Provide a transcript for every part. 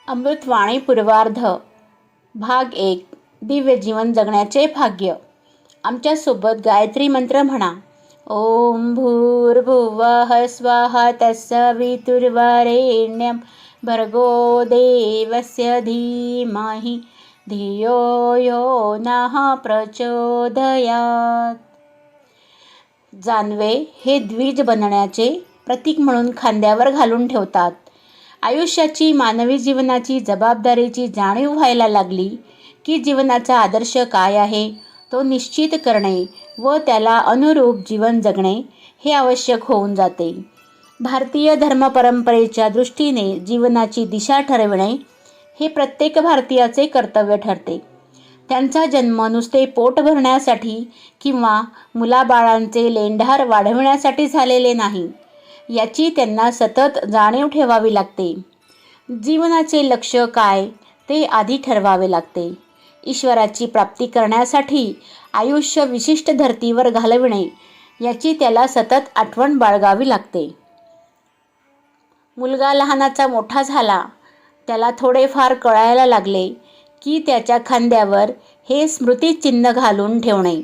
अमृतवाणी पूर्वार्ध भाग 1 दिव्य जीवन जगण्याचे भाग्य. आमच्यासोबत गायत्री मंत्र म्हणा. ओम भूर्भुवः स्वः तत्सवितुर्वरेण्यं भर्गो देवस्य धीमहि धियो यो नः प्रचोदयात्. जानवे हे द्विज बनण्याचे प्रतीक म्हणून खांद्यावर घालून ठेवतात. आयुष्याची मानवी जीवनाची जबाबदारीची जाणीव व्हायला लागली की जीवनाचा आदर्श काय आहे तो निश्चित करणे व त्याला अनुरूप जीवन जगणे हे आवश्यक होऊन जाते. भारतीय धर्मपरंपरेच्या दृष्टीने जीवनाची दिशा ठरविणे हे प्रत्येक भारतीयाचे कर्तव्य ठरते. त्यांचा जन्म नुसते पोट भरण्यासाठी किंवा मुलाबाळांचे लेंढार वाढविण्यासाठी झालेले नाही याची त्यांना सतत जाणीव ठेवावी लागते. जीवनाचे लक्ष्य काय ते आधी ठरवावे लागते. ईश्वराची प्राप्ती करण्यासाठी आयुष्य विशिष्ट धर्तीवर घालविणे याची त्याला सतत आठवण बाळगावी लागते. मुलगा लहानाचा मोठा झाला, त्याला थोडेफार कळायला लागले की त्याच्या खांद्यावर हे स्मृतिचिन्ह घालून ठेवणे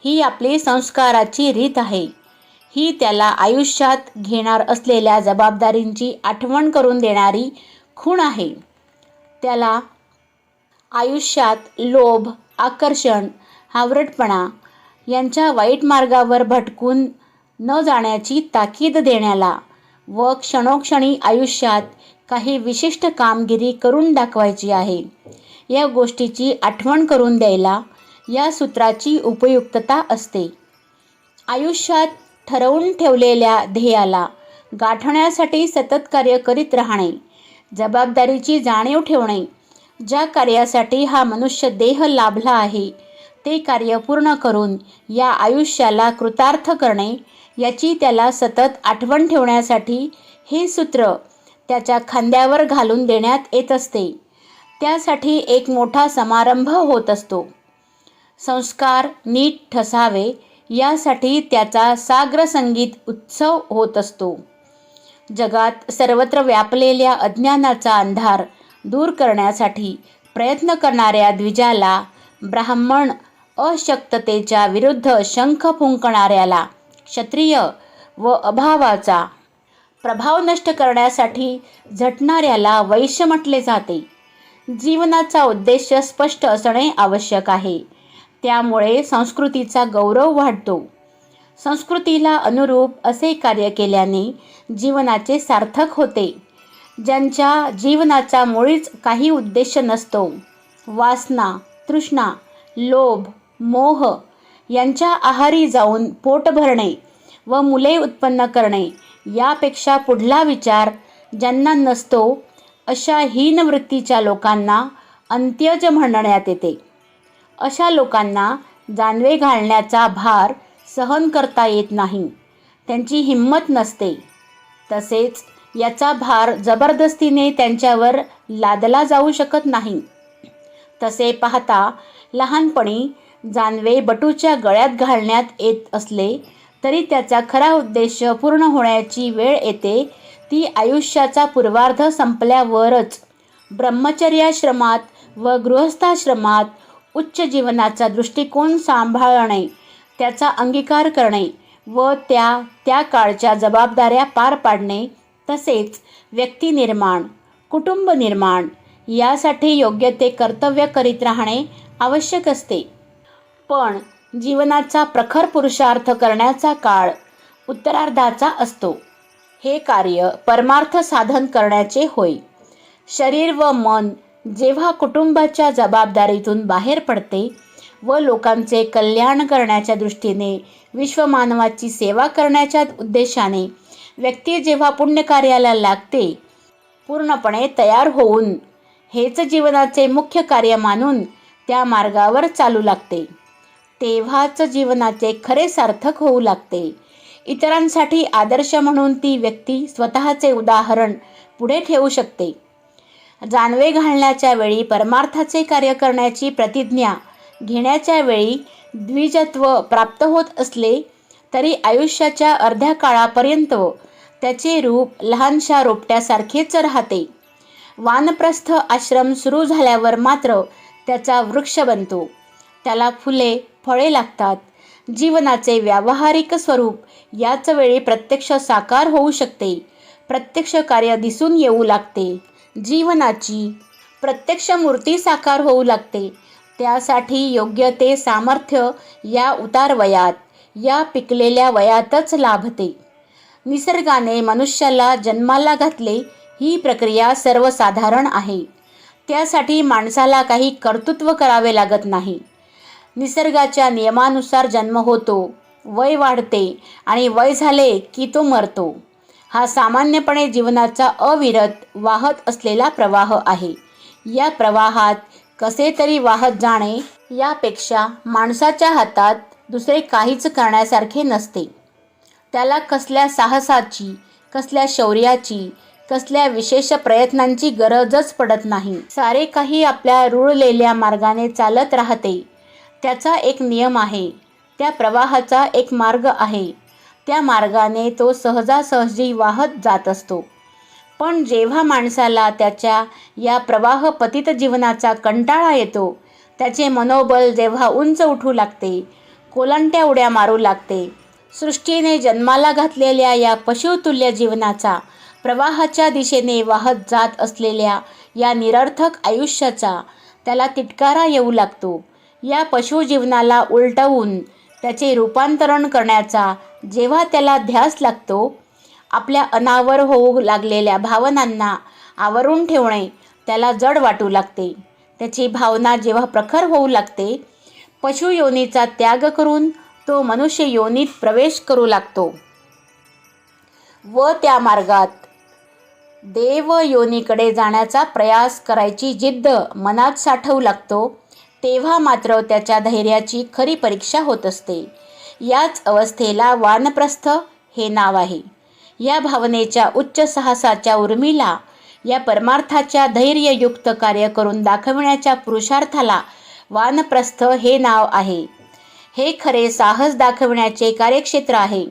ही आपली संस्काराची रीत आहे. ही त्याला आयुष्यात घेणार असलेल्या जबाबदारींची आठवण करून देणारी खूण आहे. त्याला आयुष्यात लोभ, आकर्षण, हावरटपणा यांच्या वाईट मार्गावर भटकून न जाण्याची ताकीद देण्याला व क्षणोक्षणी आयुष्यात काही विशिष्ट कामगिरी करून दाखवायची आहे या गोष्टीची आठवण करून द्यायला या सूत्राची उपयुक्तता असते. आयुष्यात ठरवून ठेवलेल्या ध्येयाला गाठण्यासाठी सतत कार्य करीत राहणे, जबाबदारीची जाणीव ठेवणे, ज्या कार्यासाठी हा मनुष्य देह लाभला आहे ते कार्य पूर्ण करून या आयुष्याला कृतार्थ करणे याची त्याला सतत आठवण ठेवण्यासाठी हे सूत्र त्याच्या खांद्यावर घालून देण्यात येत असते. त्यासाठी एक मोठा समारंभ होत असतो. संस्कार नीट ठसावे यासाठी त्याचा साग्र संगीत उत्सव होत असतो. जगात सर्वत्र व्यापलेल्या अज्ञानाचा अंधार दूर करण्यासाठी प्रयत्न करणाऱ्या द्विजाला, ब्राह्मण अशक्ततेच्या विरुद्ध शंख फुंकणाऱ्याला क्षत्रिय व अभावाचा प्रभाव नष्ट करण्यासाठी झटणाऱ्याला वैश्य म्हटले जाते. जीवनाचा उद्देश स्पष्ट असणे आवश्यक आहे. त्यामुळे संस्कृतीचा गौरव वाढतो. संस्कृतीला अनुरूप असे कार्य केल्याने जीवनाचे सार्थक होते. ज्यांच्या जीवनाचा मुळीच काही उद्देश नसतो, वासना, तृष्णा, लोभ, मोह यांच्या आहारी जाऊन पोट भरणे व मुले उत्पन्न करणे यापेक्षा पुढला विचार ज्यांना नसतो अशा हीन वृत्तीच्या लोकांना अंत्यज म्हणण्यात येते. अशा लोकांना जानवे घालण्याचा भार सहन करता येत नाही, त्यांची हिंमत नसते. तसेच याचा भार जबरदस्तीने त्यांच्यावर लादला जाऊ शकत नाही. तसे पाहता लहानपणी जानवे बटूच्या गळ्यात घालण्यात येत असले तरी त्याचा खरा उद्देश पूर्ण होण्याची वेळ येते ती आयुष्याचा पूर्वार्ध संपल्यावरच. ब्रह्मचर्याश्रमात व गृहस्थाश्रमात उच्च जीवनाचा दृष्टिकोन सांभाळणे, त्याचा अंगीकार करणे व त्या काळच्या जबाबदाऱ्या पार पाडणे, तसेच व्यक्ती निर्माण, कुटुंब निर्माण यासाठी योग्य ते कर्तव्य करीत राहणे आवश्यक असते. पण जीवनाचा प्रखर पुरुषार्थ करण्याचा काळ उत्तरार्धाचा असतो. हे कार्य परमार्थ साधन करण्याचे होय. शरीर व मन जेव्हा कुटुंबाच्या जबाबदारीतून बाहेर पडते व लोकांचे कल्याण करण्याच्या दृष्टीने विश्वमानवाची सेवा करण्याच्या उद्देशाने व्यक्ती जेव्हा पुण्यकार्याला लागते, पूर्णपणे तयार होऊन हेच जीवनाचे मुख्य कार्य मानून त्या मार्गावर चालू लागते, तेव्हाच जीवनाचे खरे सार्थक होऊ लागते. इतरांसाठी आदर्श म्हणून ती व्यक्ती स्वतःचे उदाहरण पुढे ठेवू शकते. जानवे घालण्याच्या वेळी परमार्थाचे कार्य करण्याची प्रतिज्ञा घेण्याच्या वेळी द्विजत्व प्राप्त होत असले तरी आयुष्याच्या अर्ध्या काळापर्यंत त्याचे रूप लहानशा रोपट्यासारखेच राहते. वानप्रस्थ आश्रम सुरू झाल्यावर मात्र त्याचा वृक्ष बनतो. त्याला फुले फळे लागतात. जीवनाचे व्यावहारिक स्वरूप याच वेळी प्रत्यक्ष साकार होऊ शकते. प्रत्यक्ष कार्य दिसून येऊ लागते. जीवनाची प्रत्यक्ष मूर्ती साकार होऊ लागते. त्यासाठी योग्य ते सामर्थ्य या उतार वयात, या पिकलेल्या वयातच लाभते. निसर्गाने मनुष्याला जन्माला घातले ही प्रक्रिया सर्वसाधारण आहे. त्यासाठी माणसाला काही कर्तृत्व करावे लागत नाही. निसर्गाच्या नियमानुसार जन्म होतो, वय वाढते आणि वय झाले की तो मरतो. हा सामान्यपणे जीवनाचा अविरत वाहत असलेला प्रवाह आहे. या प्रवाहात कसे तरी वाहत जाणे यापेक्षा माणसाच्या हातात दुसरे काहीच करण्यासारखे नसते. त्याला कसल्या साहसाची, कसल्या शौर्याची, कसल्या विशेष प्रयत्नांची गरजच पडत नाही. सारे काही आपल्या रुळलेल्या मार्गाने चालत राहते. त्याचा एक नियम आहे. त्या प्रवाहाचा एक मार्ग आहे. त्या मार्गाने तो सहजासहजी वाहत जात असतो. पण जेव्हा माणसाला त्याच्या या प्रवाह पतित जीवनाचा कंटाळा येतो, त्याचे मनोबल जेव्हा उंच उठू लागते, कोलंट्या उड्या मारू लागते, सृष्टीने जन्माला घातलेल्या या पशुतुल्य जीवनाचा, प्रवाहाच्या दिशेने वाहत जात असलेल्या या निरर्थक आयुष्याचा त्याला तिटकारा येऊ लागतो. या पशुजीवनाला उलटवून त्याचे रूपांतरण करण्याचा जेव्हा त्याला ध्यास लागतो, आपल्या अनावर होऊ लागलेल्या भावनांना आवरून ठेवणे त्याला जड वाटू लागते. त्याची भावना जेव्हा प्रखर होऊ लागते, पशुयोनीचा त्याग करून तो मनुष्य योनीत प्रवेश करू लागतो व त्या मार्गात देव योनीकडे जाण्याचा प्रयास करायची जिद्द मनात साठवू लागतो, तेव्हा मात्र त्याच्या धैर्याची खरी परीक्षा होत असते. याच अवस्थेला वानप्रस्थ हे नाव आहे. या भावनेच्या उच्च साहसाच्या उर्मीला, या परमार्थाच्या धैर्ययुक्त कार्य करून दाखविण्याच्या पुरुषार्थाला वानप्रस्थ हे नाव आहे. हे खरे साहस दाखविण्याचे कार्यक्षेत्र आहे.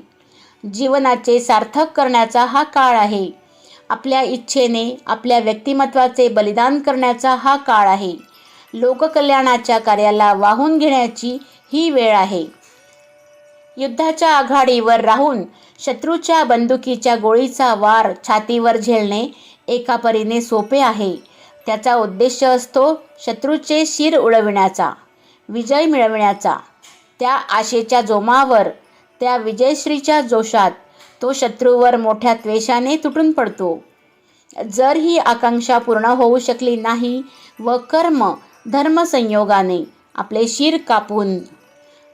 जीवनाचे सार्थक करण्याचा हा काळ आहे. आपल्या इच्छेने आपल्या व्यक्तिमत्वाचे बलिदान करण्याचा हा काळ आहे. लोककल्याणाच्या कार्याला वाहून घेण्याची ही वेळ आहे. युद्धाच्या आघाडीवर राहून शत्रूच्या बंदुकीच्या गोळीचा वार छातीवर झेलणे एका परीने सोपे आहे. त्याचा उद्देश असतो शत्रूचे शिर उडविण्याचा, विजय मिळविण्याचा. त्या आशेच्या जोमावर, त्या विजयश्रीच्या जोशात तो शत्रूवर मोठ्या त्वेषाने तुटून पडतो. जर ही आकांक्षा पूर्ण होऊ शकली नाही व कर्म धर्मसंयोगाने आपले शिर कापून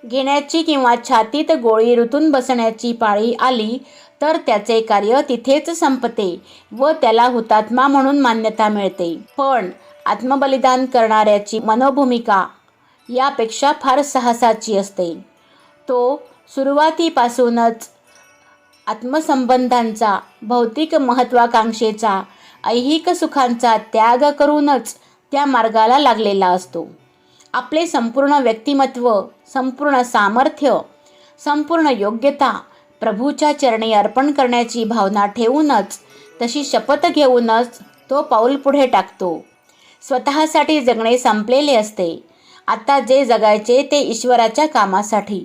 घेण्याची किंवा छातीत गोळी रुतून बसण्याची पाळी आली, तर त्याचे कार्य तिथेच संपते व त्याला हुतात्मा म्हणून मान्यता मिळते. पण आत्मबलिदान करणाऱ्याची मनोभूमिका यापेक्षा फार साहसाची असते. तो सुरुवातीपासूनच आत्मसंबंधांचा, भौतिक महत्त्वाकांक्षेचा, ऐहिक सुखांचा त्याग करूनच त्या मार्गाला लागलेला असतो. आपले संपूर्ण व्यक्तिमत्व, संपूर्ण सामर्थ्य, संपूर्ण योग्यता प्रभूच्या चरणी अर्पण करण्याची भावना ठेवूनच, तशी शपथ घेऊनच तो पाऊल पुढे टाकतो. स्वतःसाठी जगणे संपलेले असते. आता जे जगायचे ते ईश्वराच्या कामासाठी,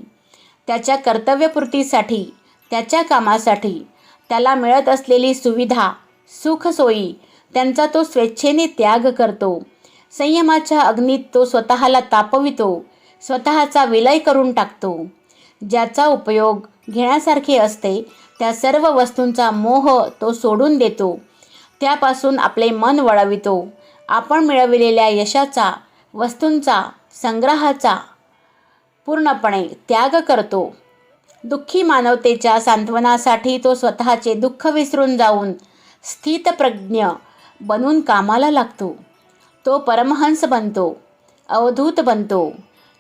त्याच्या कर्तव्यपूर्तीसाठी, त्याच्या कामासाठी. त्याला मिळत असलेली सुविधा, सुखसोयी त्यांचा तो स्वेच्छेने त्याग करतो. संयमाच्या अग्नीत तो स्वतःला तापवितो, स्वतःचा विलय करून टाकतो. ज्याचा उपयोग घेण्यासारखे असते त्या सर्व वस्तूंचा मोह तो सोडून देतो. त्यापासून आपले मन वळवितो. आपण मिळविलेल्या यशाचा, वस्तूंचा, संग्रहाचा पूर्णपणे त्याग करतो. दुःखी मानवतेच्या सांत्वनासाठी तो स्वतःचे दुःख विसरून जाऊन स्थितप्रज्ञ बनून कामाला लागतो. तो परमहंस बनतो, अवधूत बनतो,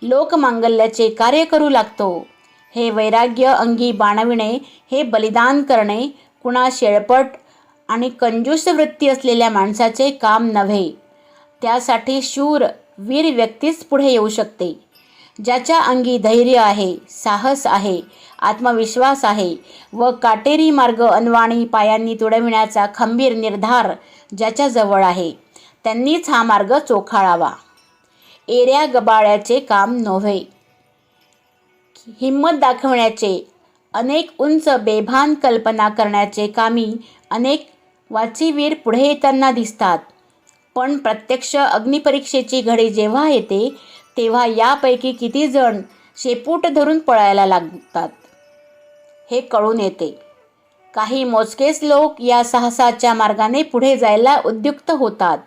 लोकमांगल्याचे कार्य करू लागतो. हे वैराग्य अंगी बाणविणे, हे बलिदान करणे कुणा शेळपट आणि कंजूस वृत्ती असलेल्या माणसाचे काम नव्हे. त्यासाठी शूर, वीर व्यक्तीच पुढे येऊ शकते. ज्याच्या अंगी धैर्य आहे, साहस आहे आत्मविश्वास आहे व काटेरी मार्ग अनवाणी पायांनी तुडविण्याचा खंबीर निर्धार ज्याच्याजवळ आहे त्यांनीच हा मार्ग चोखाळावा. एऱ्या गबाळ्याचे काम नव्हे. हिंमत दाखवण्याचे, अनेक उंच बेभान कल्पना करण्याचे कामी अनेक वाचीवीर पुढे येताना दिसतात. पण प्रत्यक्ष अग्निपरीक्षेची घडी जेव्हा येते तेव्हा यापैकी किती जण शेपूट धरून पळायला लागतात हे कळून येते. काही मोजकेच लोक या साहसाच्या मार्गाने पुढे जायला उद्युक्त होतात.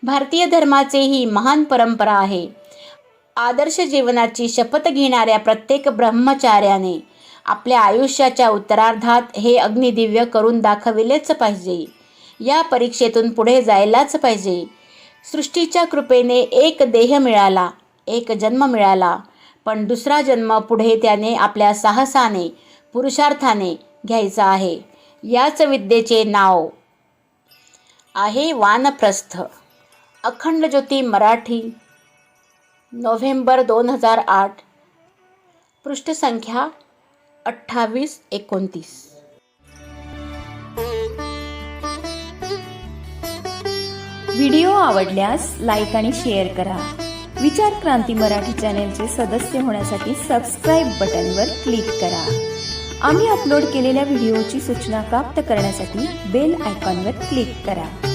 भारतीय धर्माची ही महान परंपरा आहे. आदर्श जीवनाची शपथ घेणाऱ्या प्रत्येक ब्रह्मचार्याने आपल्या आयुष्याच्या उत्तरार्धात हे अग्निदिव्य करून दाखविलेच पाहिजे. या परीक्षेतून पुढे जायलाच पाहिजे. सृष्टीच्या कृपेने एक देह मिळाला, एक जन्म मिळाला, पण दुसरा जन्म पुढे त्याने आपल्या साहसाने, पुरुषार्थाने घ्यायचा आहे. याच विद्येचे नाव आहे वानप्रस्थ. अखंड ज्योती मराठी, नोव्हेंबर 2008, पृष्ठसंख्या 28-29. व्हिडिओ आवडल्यास लाईक आणि शेअर करा. विचार क्रांती मराठी चॅनेलचे सदस्य होण्यासाठी सबस्क्राईब बटनवर क्लिक करा. आम्ही अपलोड केलेल्या व्हिडिओची सूचना प्राप्त करण्यासाठी बेल आयकॉनवर क्लिक करा.